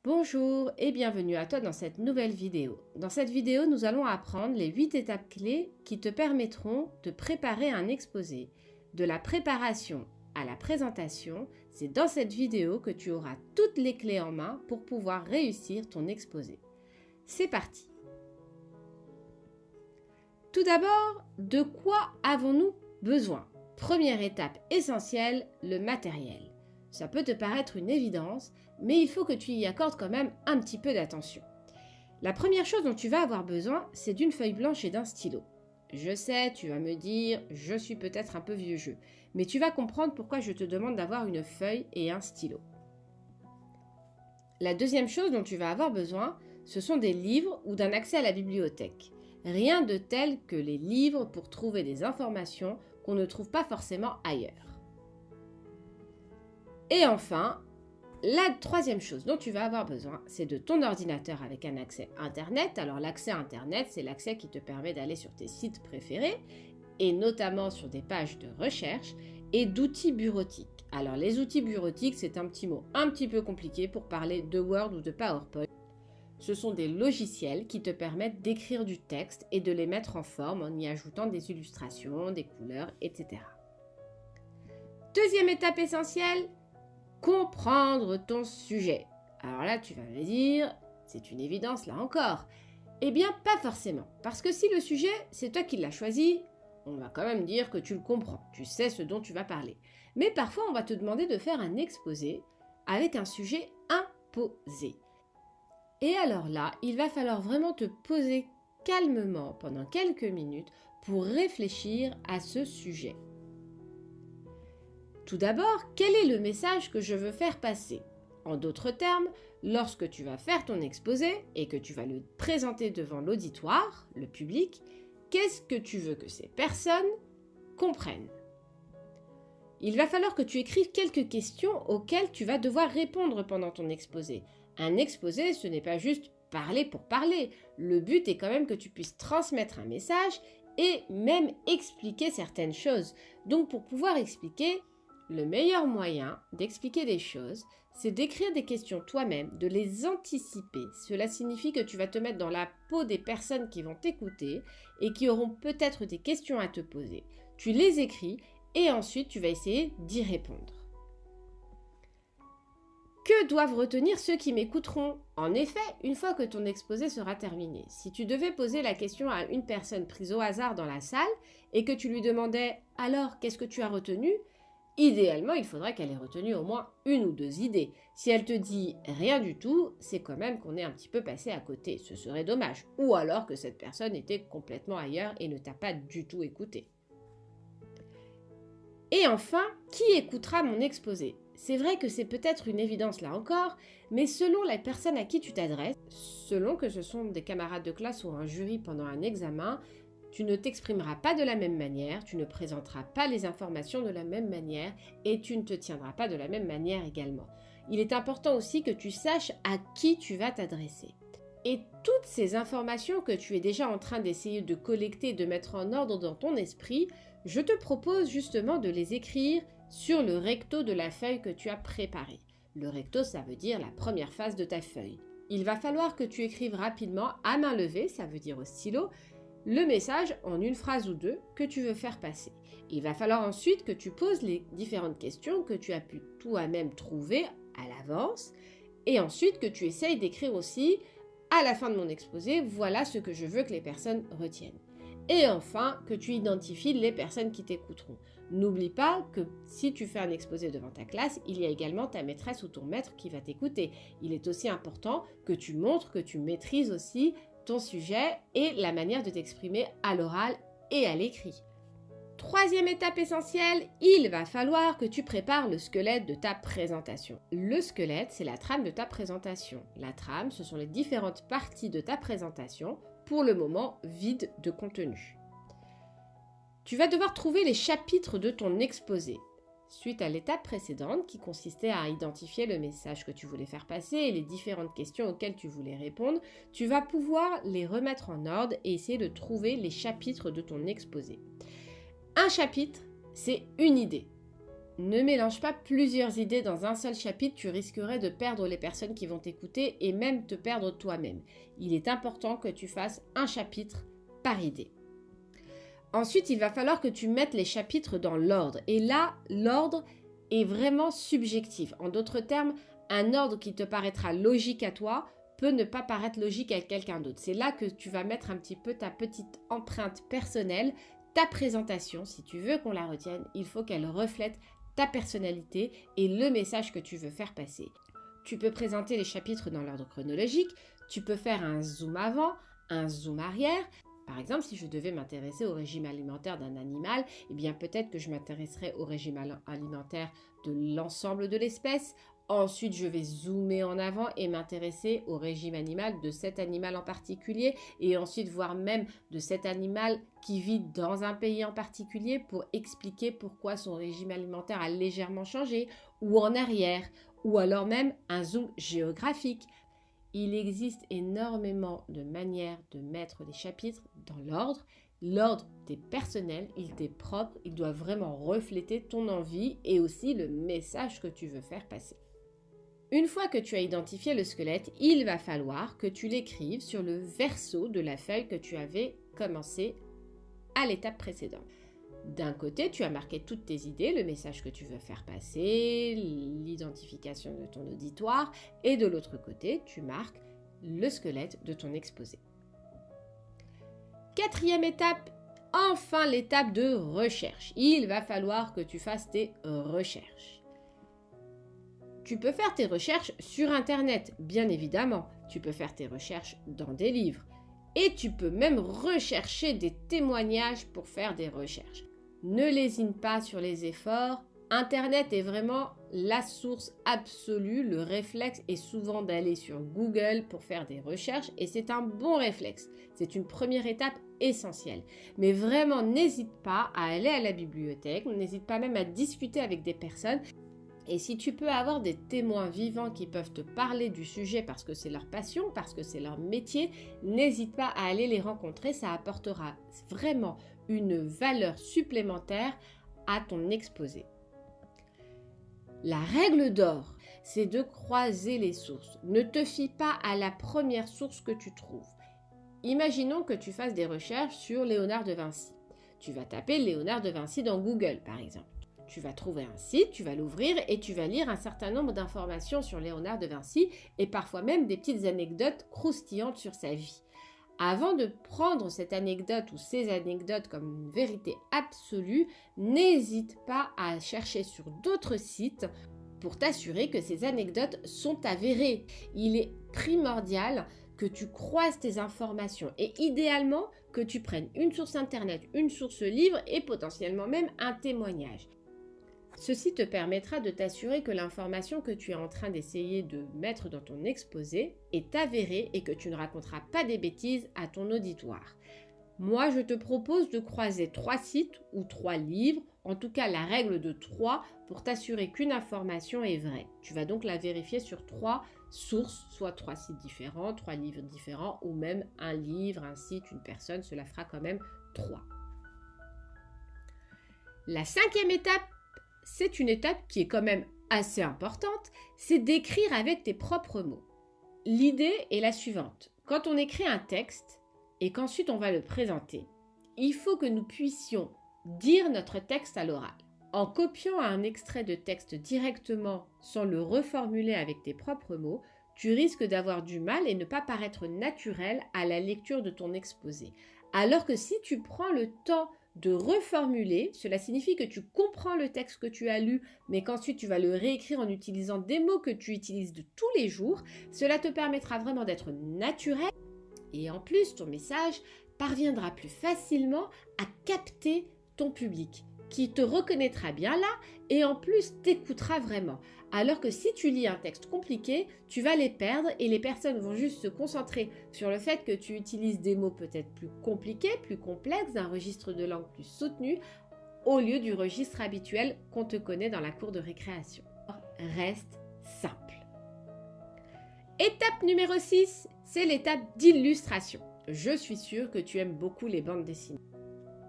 Bonjour et bienvenue à toi dans cette nouvelle vidéo. Dans cette vidéo, nous allons apprendre les 8 étapes clés qui te permettront de préparer un exposé. De la préparation à la présentation, c'est dans cette vidéo que tu auras toutes les clés en main pour pouvoir réussir ton exposé. C'est parti! Tout d'abord, de quoi avons-nous besoin? Première étape essentielle, le matériel. Ça peut te paraître une évidence, mais il faut que tu y accordes quand même un petit peu d'attention. La première chose dont tu vas avoir besoin, c'est d'une feuille blanche et d'un stylo. Je sais, tu vas me dire, je suis peut-être un peu vieux jeu, mais tu vas comprendre pourquoi je te demande d'avoir une feuille et un stylo. La deuxième chose dont tu vas avoir besoin, ce sont des livres ou d'un accès à la bibliothèque. Rien de tel que les livres pour trouver des informations qu'on ne trouve pas forcément ailleurs. Et enfin, la troisième chose dont tu vas avoir besoin, c'est de ton ordinateur avec un accès Internet. Alors l'accès Internet, c'est l'accès qui te permet d'aller sur tes sites préférés et notamment sur des pages de recherche et d'outils bureautiques. Alors les outils bureautiques, c'est un petit mot un petit peu compliqué pour parler de Word ou de PowerPoint. Ce sont des logiciels qui te permettent d'écrire du texte et de les mettre en forme en y ajoutant des illustrations, des couleurs, etc. Deuxième étape essentielle, comprendre ton sujet. Alors là, tu vas me dire, c'est une évidence là encore. Eh bien, pas forcément. Parce que si le sujet, c'est toi qui l'as choisi, on va quand même dire que tu le comprends. Tu sais ce dont tu vas parler. Mais parfois, on va te demander de faire un exposé avec un sujet imposé. Et alors là, il va falloir vraiment te poser calmement pendant quelques minutes pour réfléchir à ce sujet. Tout d'abord, quel est le message que je veux faire passer? En d'autres termes, lorsque tu vas faire ton exposé et que tu vas le présenter devant l'auditoire, le public, qu'est-ce que tu veux que ces personnes comprennent? Il va falloir que tu écrives quelques questions auxquelles tu vas devoir répondre pendant ton exposé. Un exposé, ce n'est pas juste parler pour parler. Le but est quand même que tu puisses transmettre un message et même expliquer certaines choses. Donc pour pouvoir expliquer, le meilleur moyen d'expliquer des choses, c'est d'écrire des questions toi-même, de les anticiper. Cela signifie que tu vas te mettre dans la peau des personnes qui vont t'écouter et qui auront peut-être des questions à te poser. Tu les écris et ensuite tu vas essayer d'y répondre. Que doivent retenir ceux qui m'écouteront? En effet, une fois que ton exposé sera terminé, si tu devais poser la question à une personne prise au hasard dans la salle et que tu lui demandais « Alors, qu'est-ce que tu as retenu ?» Idéalement, il faudrait qu'elle ait retenu au moins une ou deux idées. Si elle te dit rien du tout, c'est quand même qu'on est un petit peu passé à côté. Ce serait dommage. Ou alors que cette personne était complètement ailleurs et ne t'a pas du tout écouté. Et enfin, qui écoutera mon exposé? C'est vrai que c'est peut-être une évidence là encore, mais selon la personne à qui tu t'adresses, selon que ce sont des camarades de classe ou un jury pendant un examen, tu ne t'exprimeras pas de la même manière, tu ne présenteras pas les informations de la même manière et tu ne te tiendras pas de la même manière également. Il est important aussi que tu saches à qui tu vas t'adresser. Et toutes ces informations que tu es déjà en train d'essayer de collecter, de mettre en ordre dans ton esprit, je te propose justement de les écrire sur le recto de la feuille que tu as préparée. Le recto, ça veut dire la première face de ta feuille. Il va falloir que tu écrives rapidement à main levée, ça veut dire au stylo, le message en une phrase ou deux que tu veux faire passer. Il va falloir ensuite que tu poses les différentes questions que tu as pu toi-même trouver à l'avance et ensuite que tu essayes d'écrire aussi à la fin de mon exposé, voilà ce que je veux que les personnes retiennent. Et enfin, que tu identifies les personnes qui t'écouteront. N'oublie pas que si tu fais un exposé devant ta classe, il y a également ta maîtresse ou ton maître qui va t'écouter. Il est aussi important que tu montres que tu maîtrises aussi ton sujet et la manière de t'exprimer à l'oral et à l'écrit. Troisième étape essentielle, il va falloir que tu prépares le squelette de ta présentation. Le squelette, c'est la trame de ta présentation. La trame, ce sont les différentes parties de ta présentation, pour le moment vide de contenu. Tu vas devoir trouver les chapitres de ton exposé. Suite à l'étape précédente qui consistait à identifier le message que tu voulais faire passer et les différentes questions auxquelles tu voulais répondre, tu vas pouvoir les remettre en ordre et essayer de trouver les chapitres de ton exposé. Un chapitre, c'est une idée. Ne mélange pas plusieurs idées dans un seul chapitre, tu risquerais de perdre les personnes qui vont t'écouter et même te perdre toi-même. Il est important que tu fasses un chapitre par idée. Ensuite, il va falloir que tu mettes les chapitres dans l'ordre. Et là, l'ordre est vraiment subjectif. En d'autres termes, un ordre qui te paraîtra logique à toi peut ne pas paraître logique à quelqu'un d'autre. C'est là que tu vas mettre un petit peu ta petite empreinte personnelle, ta présentation. Si tu veux qu'on la retienne, il faut qu'elle reflète ta personnalité et le message que tu veux faire passer. Tu peux présenter les chapitres dans l'ordre chronologique, tu peux faire un zoom avant, un zoom arrière. Par exemple, si je devais m'intéresser au régime alimentaire d'un animal, eh bien peut-être que je m'intéresserais au régime alimentaire de l'ensemble de l'espèce. Ensuite, je vais zoomer en avant et m'intéresser au régime animal de cet animal en particulier et ensuite voir même de cet animal qui vit dans un pays en particulier pour expliquer pourquoi son régime alimentaire a légèrement changé ou en arrière ou alors même un zoom géographique. Il existe énormément de manières de mettre les chapitres dans l'ordre. L'ordre t'est personnel, il t'est propre, il doit vraiment refléter ton envie et aussi le message que tu veux faire passer. Une fois que tu as identifié le squelette, il va falloir que tu l'écrives sur le verso de la feuille que tu avais commencé à l'étape précédente. D'un côté, tu as marqué toutes tes idées, le message que tu veux faire passer, l'identification de ton auditoire, et de l'autre côté, tu marques le squelette de ton exposé. Quatrième étape, enfin l'étape de recherche. Il va falloir que tu fasses tes recherches. Tu peux faire tes recherches sur Internet, bien évidemment. Tu peux faire tes recherches dans des livres. Et tu peux même rechercher des témoignages pour faire des recherches. Ne lésine pas sur les efforts. Internet est vraiment la source absolue. Le réflexe est souvent d'aller sur Google pour faire des recherches et c'est un bon réflexe. C'est une première étape essentielle. Mais vraiment, n'hésite pas à aller à la bibliothèque, n'hésite pas même à discuter avec des personnes. Et si tu peux avoir des témoins vivants qui peuvent te parler du sujet parce que c'est leur passion, parce que c'est leur métier, n'hésite pas à aller les rencontrer. Ça apportera vraiment une valeur supplémentaire à ton exposé. La règle d'or, c'est de croiser les sources. Ne te fie pas à la première source que tu trouves. Imaginons que tu fasses des recherches sur Léonard de Vinci. Tu vas taper Léonard de Vinci dans Google, par exemple. Tu vas trouver un site, tu vas l'ouvrir et tu vas lire un certain nombre d'informations sur Léonard de Vinci et parfois même des petites anecdotes croustillantes sur sa vie. Avant de prendre cette anecdote ou ces anecdotes comme une vérité absolue, n'hésite pas à chercher sur d'autres sites pour t'assurer que ces anecdotes sont avérées. Il est primordial que tu croises tes informations et idéalement que tu prennes une source internet, une source livre et potentiellement même un témoignage. Ceci te permettra de t'assurer que l'information que tu es en train d'essayer de mettre dans ton exposé est avérée et que tu ne raconteras pas des bêtises à ton auditoire. Moi, je te propose de croiser 3 sites ou 3 livres, en tout cas la règle de 3 pour t'assurer qu'une information est vraie. Tu vas donc la vérifier sur 3 sources, soit 3 sites différents, 3 livres différents ou même un livre, un site, une personne, cela fera quand même 3. La 5e étape, c'est une étape qui est quand même assez importante, c'est d'écrire avec tes propres mots. L'idée est la suivante. Quand on écrit un texte et qu'ensuite on va le présenter, il faut que nous puissions dire notre texte à l'oral. En copiant un extrait de texte directement sans le reformuler avec tes propres mots, tu risques d'avoir du mal et ne pas paraître naturel à la lecture de ton exposé. Alors que si tu prends le temps de reformuler, cela signifie que tu comprends le texte que tu as lu, mais qu'ensuite tu vas le réécrire en utilisant des mots que tu utilises de tous les jours. Cela te permettra vraiment d'être naturel et en plus ton message parviendra plus facilement à capter ton public qui te reconnaîtra bien là et en plus t'écoutera vraiment. Alors que si tu lis un texte compliqué, tu vas les perdre et les personnes vont juste se concentrer sur le fait que tu utilises des mots peut-être plus compliqués, plus complexes, d'un registre de langue plus soutenu, au lieu du registre habituel qu'on te connaît dans la cour de récréation. Reste simple. Étape numéro 6, c'est l'étape d'illustration. Je suis sûre que tu aimes beaucoup les bandes dessinées.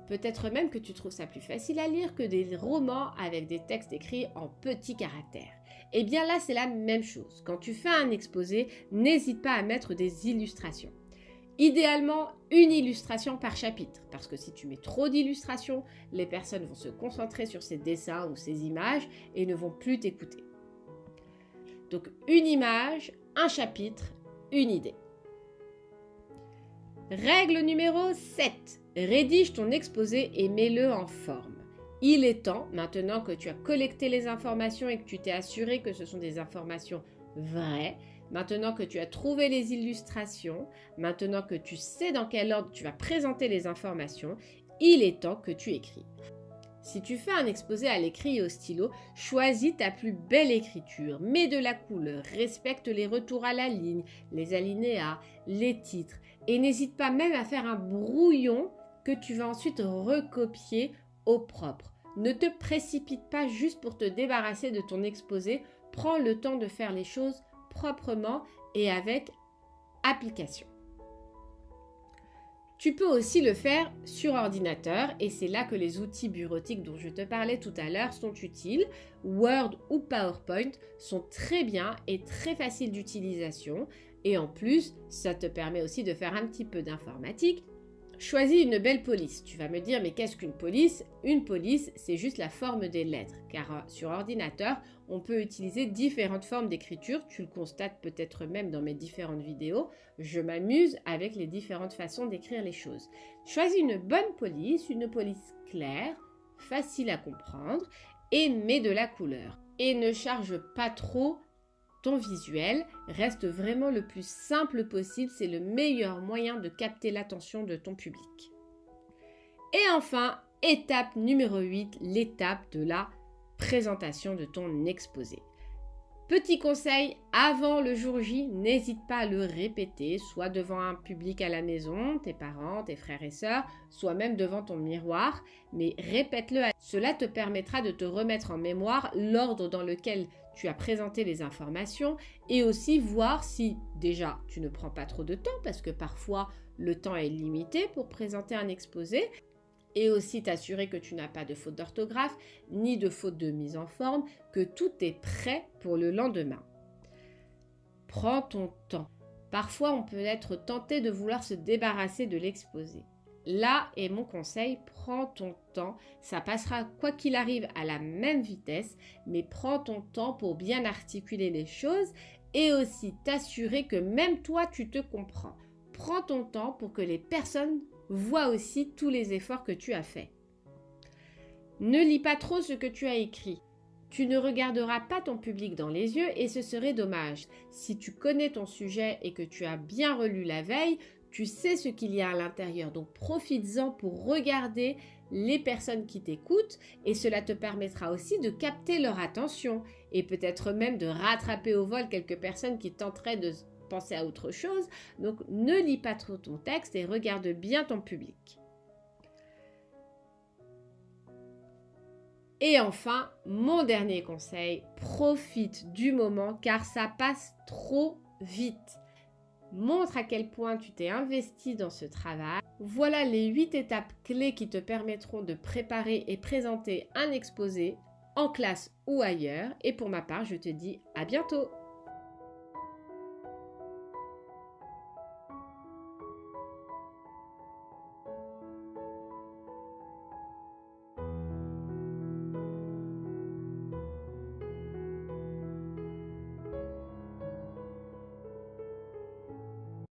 Peut-être même que tu trouves ça plus facile à lire que des romans avec des textes écrits en petits caractères. Eh bien là, c'est la même chose. Quand tu fais un exposé, n'hésite pas à mettre des illustrations. Idéalement, une illustration par chapitre, parce que si tu mets trop d'illustrations, les personnes vont se concentrer sur ces dessins ou ces images et ne vont plus t'écouter. Donc une image, un chapitre, une idée. Règle numéro 7. Rédige ton exposé et mets-le en forme. Il est temps, maintenant que tu as collecté les informations et que tu t'es assuré que ce sont des informations vraies, maintenant que tu as trouvé les illustrations, maintenant que tu sais dans quel ordre tu vas présenter les informations, il est temps que tu écris. Si tu fais un exposé à l'écrit et au stylo, choisis ta plus belle écriture, mets de la couleur, respecte les retours à la ligne, les alinéas, les titres et n'hésite pas même à faire un brouillon que tu vas ensuite recopier au propre. Ne te précipite pas juste pour te débarrasser de ton exposé, prends le temps de faire les choses proprement et avec application. Tu peux aussi le faire sur ordinateur et c'est là que les outils bureautiques dont je te parlais tout à l'heure sont utiles. Word ou PowerPoint sont très bien et très faciles d'utilisation et en plus, ça te permet aussi de faire un petit peu d'informatique. Choisis une belle police. Tu vas me dire, mais qu'est-ce qu'une police? Une police, c'est juste la forme des lettres, car sur ordinateur, on peut utiliser différentes formes d'écriture. Tu le constates peut-être même dans mes différentes vidéos. Je m'amuse avec les différentes façons d'écrire les choses. Choisis une bonne police, une police claire, facile à comprendre, et mets de la couleur. Et ne charge pas trop ton visuel, reste vraiment le plus simple possible, c'est le meilleur moyen de capter l'attention de ton public. Et enfin, étape numéro 8, l'étape de la présentation de ton exposé. Petit conseil, avant le jour J, n'hésite pas à le répéter, soit devant un public à la maison, tes parents, tes frères et sœurs, soit même devant ton miroir, mais répète-le. Cela te permettra de te remettre en mémoire l'ordre dans lequel tu as présenté les informations et aussi voir si, déjà, tu ne prends pas trop de temps parce que parfois le temps est limité pour présenter un exposé. Et aussi t'assurer que tu n'as pas de faute d'orthographe, ni de faute de mise en forme, que tout est prêt pour le lendemain. Prends ton temps. Parfois, on peut être tenté de vouloir se débarrasser de l'exposé. Là est mon conseil, prends ton temps. Ça passera quoi qu'il arrive à la même vitesse, mais prends ton temps pour bien articuler les choses et aussi t'assurer que même toi, tu te comprends. Prends ton temps pour que les personnes vois aussi tous les efforts que tu as faits. Ne lis pas trop ce que tu as écrit. Tu ne regarderas pas ton public dans les yeux et ce serait dommage. Si tu connais ton sujet et que tu as bien relu la veille, tu sais ce qu'il y a à l'intérieur. Donc profites-en pour regarder les personnes qui t'écoutent et cela te permettra aussi de capter leur attention et peut-être même de rattraper au vol quelques personnes qui tenteraient de penser à autre chose, donc ne lis pas trop ton texte et regarde bien ton public. Et enfin, mon dernier conseil, profite du moment car ça passe trop vite. Montre à quel point tu t'es investi dans ce travail. Voilà les 8 étapes clés qui te permettront de préparer et présenter un exposé en classe ou ailleurs. Et pour ma part, je te dis à bientôt.